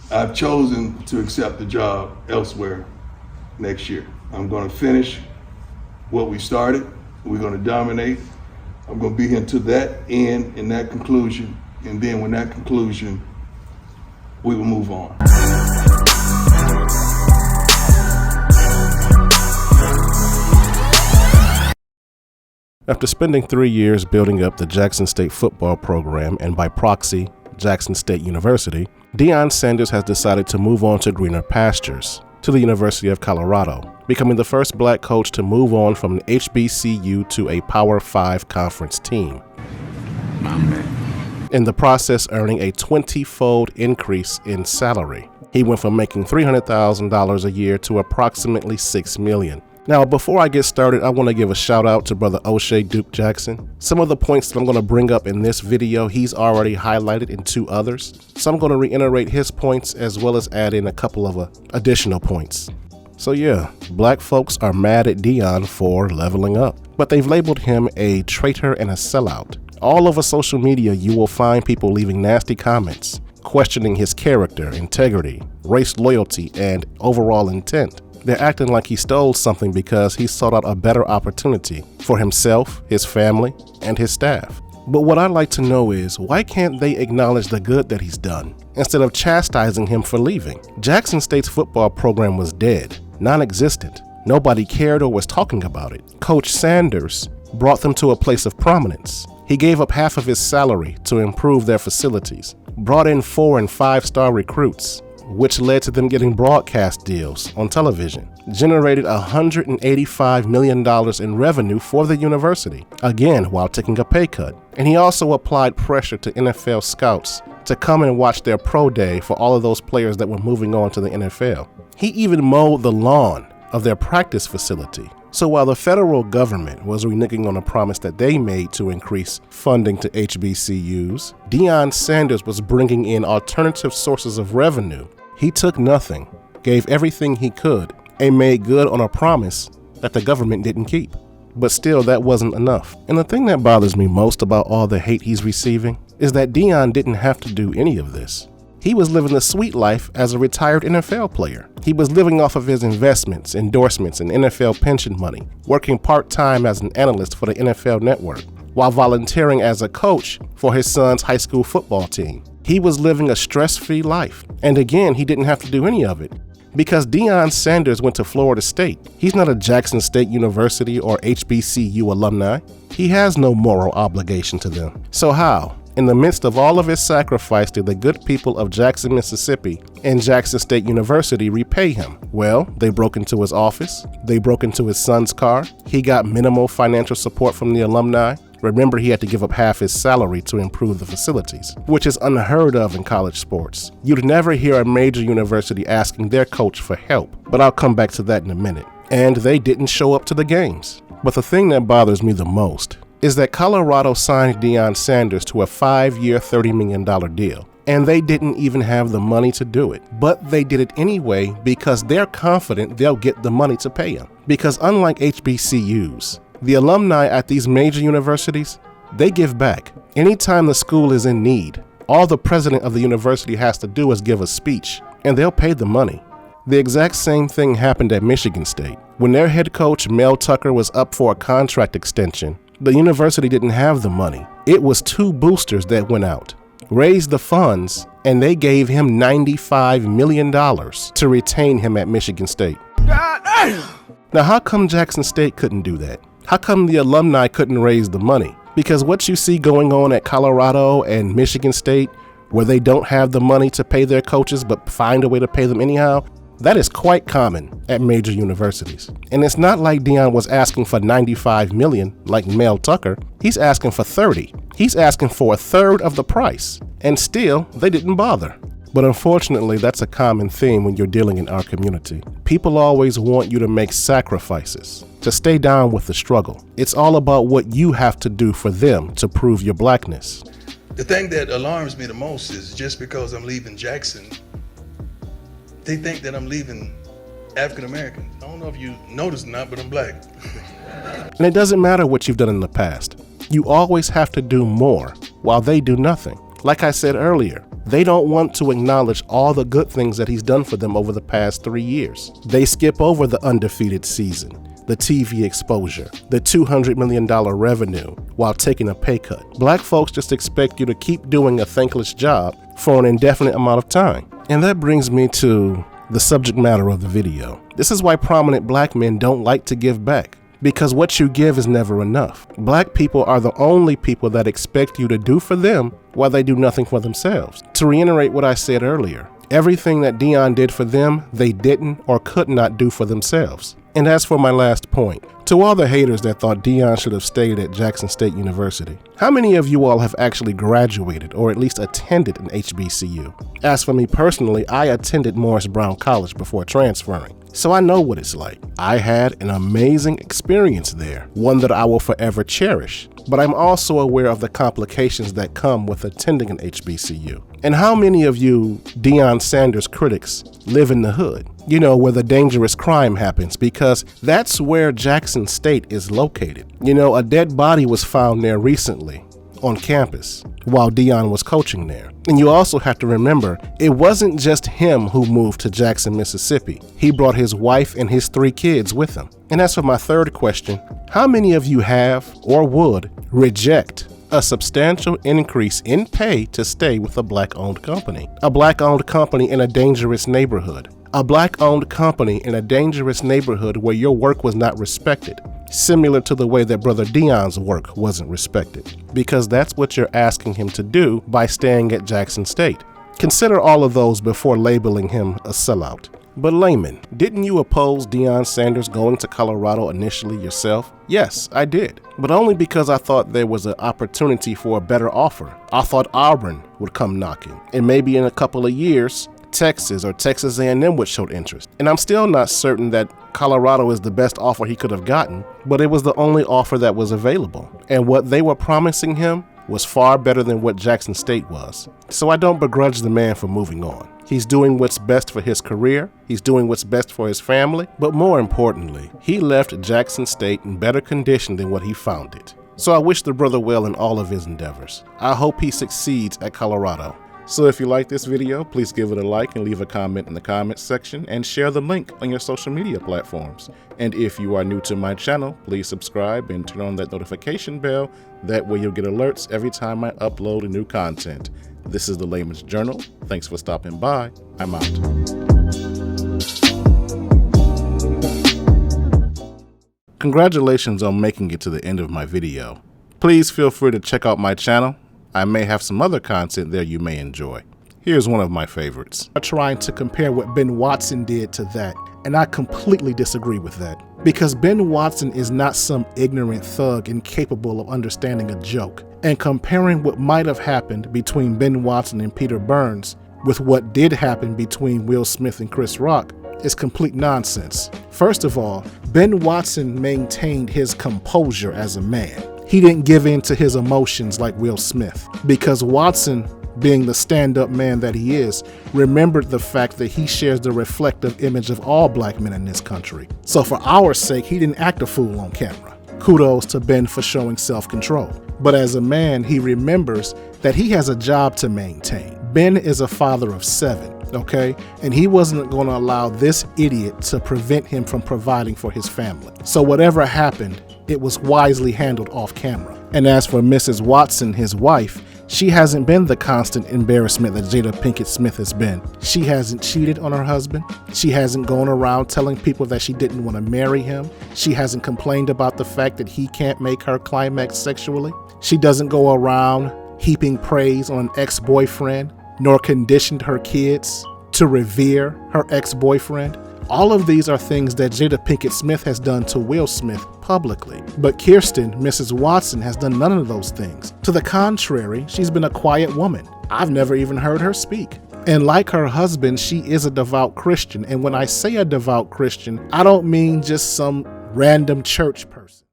I've chosen to accept the job elsewhere next year. I'm going to finish what we started. We're going to dominate. I'm going to be here to that end and that conclusion. And then when that conclusion, we will move on. After spending 3 years building up the Jackson State football program and by proxy, Jackson State University, Deion Sanders has decided to move on to greener pastures, to the University of Colorado, becoming the first black coach to move on from an HBCU to a Power 5 conference team. My man. In the process, earning a 20-fold increase in salary. He went from making $300,000 a year to approximately $6 million. Now, before I get started, I want to give a shout out to Brother O'Shea Duke Jackson. Some of the points that I'm going to bring up in this video, he's already highlighted in 2 others. So I'm going to reiterate his points as well as add in a couple of additional points. So yeah, black folks are mad at Deion for leveling up, but they've labeled him a traitor and a sellout. All over social media, you will find people leaving nasty comments, questioning his character, integrity, race loyalty, and overall intent. They're acting like he stole something because he sought out a better opportunity for himself, his family, and his staff. But what I'd like to know is, why can't they acknowledge the good that he's done, instead of chastising him for leaving? Jackson State's football program was dead, non-existent. Nobody cared or was talking about it. Coach Sanders brought them to a place of prominence. He gave up half of his salary to improve their facilities, brought in 4- and 5-star recruits, which led to them getting broadcast deals on television, generated $185 million in revenue for the university, again while taking a pay cut. And he also applied pressure to NFL scouts to come and watch their pro day for all of those players that were moving on to the NFL. He even mowed the lawn of their practice facility. So while the federal government was reneging on a promise that they made to increase funding to HBCUs, Deion Sanders was bringing in alternative sources of revenue. He took nothing, gave everything he could, and made good on a promise that the government didn't keep. But still, that wasn't enough. And the thing that bothers me most about all the hate he's receiving is that Deion didn't have to do any of this. He was living the sweet life as a retired NFL player. He was living off of his investments, endorsements, and NFL pension money, working part-time as an analyst for the NFL Network, while volunteering as a coach for his son's high school football team. He was living a stress-free life. And again, he didn't have to do any of it, because Deion Sanders went to Florida State. He's not a Jackson State University or HBCU alumni. He has no moral obligation to them. So how, in the midst of all of his sacrifice, did the good people of Jackson, Mississippi and Jackson State University repay him? Well, they broke into his office. They broke into his son's car. He got minimal financial support from the alumni. Remember, he had to give up half his salary to improve the facilities, which is unheard of in college sports. You'd never hear a major university asking their coach for help, but I'll come back to that in a minute. And they didn't show up to the games. But the thing that bothers me the most is that Colorado signed Deion Sanders to a 5-year, $30 million deal. And they didn't even have the money to do it. But they did it anyway because they're confident they'll get the money to pay him. Because unlike HBCUs, the alumni at these major universities, they give back. Anytime the school is in need, all the president of the university has to do is give a speech, and they'll pay the money. The exact same thing happened at Michigan State. When their head coach, Mel Tucker, was up for a contract extension, the university didn't have the money. It was 2 boosters that went out, raised the funds, and they gave him $95 million to retain him at Michigan State. God damn! Now, how come Jackson State couldn't do that? How come the alumni couldn't raise the money? Because what you see going on at Colorado and Michigan State, where they don't have the money to pay their coaches but find a way to pay them anyhow, that is quite common at major universities. And it's not like Deion was asking for $95 million like Mel Tucker. He's asking for $30. He's asking for a third of the price. And still, they didn't bother. But unfortunately, that's a common theme when you're dealing in our community. People always want you to make sacrifices, to stay down with the struggle. It's all about what you have to do for them to prove your blackness. The thing that alarms me the most is just because I'm leaving Jackson, they think that I'm leaving African American. I don't know if you noticed or not, but I'm black. And it doesn't matter what you've done in the past. You always have to do more while they do nothing. Like I said earlier, they don't want to acknowledge all the good things that he's done for them over the past 3 years. They skip over the undefeated season, the TV exposure, the $200 million revenue while taking a pay cut. Black folks just expect you to keep doing a thankless job for an indefinite amount of time. And that brings me to the subject matter of the video. This is why prominent black men don't like to give back, because what you give is never enough. Black people are the only people that expect you to do for them while they do nothing for themselves. To reiterate what I said earlier, everything that Deion did for them, they didn't or could not do for themselves. And as for my last point, to all the haters that thought Deion should have stayed at Jackson State University, how many of you all have actually graduated or at least attended an HBCU? As for me personally, I attended Morris Brown College before transferring, so I know what it's like. I had an amazing experience there, one that I will forever cherish. But I'm also aware of the complications that come with attending an HBCU. And how many of you Deion Sanders critics live in the hood? You know, where the dangerous crime happens, because that's where Jackson State is located. You know, a dead body was found there recently on campus while Deion was coaching there. And you also have to remember, it wasn't just him who moved to Jackson, Mississippi. He brought his wife and his 3 kids with him. And as for my third question, how many of you have or would reject a substantial increase in pay to stay with a black-owned company? A black-owned company in a dangerous neighborhood. A black-owned company in a dangerous neighborhood where your work was not respected, similar to the way that Brother Deion's work wasn't respected, because that's what you're asking him to do by staying at Jackson State. Consider all of those before labeling him a sellout. But Layman, didn't you oppose Deion Sanders going to Colorado initially yourself? Yes, I did, but only because I thought there was an opportunity for a better offer. I thought Auburn would come knocking, and maybe in a couple of years, Texas or Texas A&M would show interest. And I'm still not certain that Colorado is the best offer he could have gotten, but it was the only offer that was available. And what they were promising him was far better than what Jackson State was. So I don't begrudge the man for moving on. He's doing what's best for his career, he's doing what's best for his family, but more importantly, he left Jackson State in better condition than what he found it. So I wish the brother well in all of his endeavors. I hope he succeeds at Colorado. So if you like this video, please give it a like and leave a comment in the comments section and share the link on your social media platforms. And if you are new to my channel, please subscribe and turn on that notification bell. That way you'll get alerts every time I upload new content. This is the Layman's Journal. Thanks for stopping by. I'm out. Congratulations on making it to the end of my video. Please feel free to check out my channel. I may have some other content there you may enjoy. Here's one of my favorites. I'm trying to compare what Ben Watson did to that, and I completely disagree with that. Because Ben Watson is not some ignorant thug incapable of understanding a joke. And comparing what might have happened between Ben Watson and Peter Burns with what did happen between Will Smith and Chris Rock is complete nonsense. First of all, Ben Watson maintained his composure as a man. He didn't give in to his emotions like Will Smith, because Watson, being the stand-up man that he is, remembered the fact that he shares the reflective image of all black men in this country. So for our sake, he didn't act a fool on camera. Kudos to Ben for showing self-control. But as a man, he remembers that he has a job to maintain. Ben is a father of 7, okay? And he wasn't going to allow this idiot to prevent him from providing for his family. So whatever happened, it was wisely handled off camera. And as for Mrs. Watson, his wife, she hasn't been the constant embarrassment that Jada Pinkett Smith has been. She hasn't cheated on her husband. She hasn't gone around telling people that she didn't want to marry him. She hasn't complained about the fact that he can't make her climax sexually. She doesn't go around heaping praise on an ex-boyfriend, nor conditioned her kids to revere her ex-boyfriend. All of these are things that Jada Pinkett Smith has done to Will Smith publicly. But Kirsten, Mrs. Watson, has done none of those things. To the contrary, she's been a quiet woman. I've never even heard her speak. And like her husband, she is a devout Christian. And when I say a devout Christian, I don't mean just some random church person.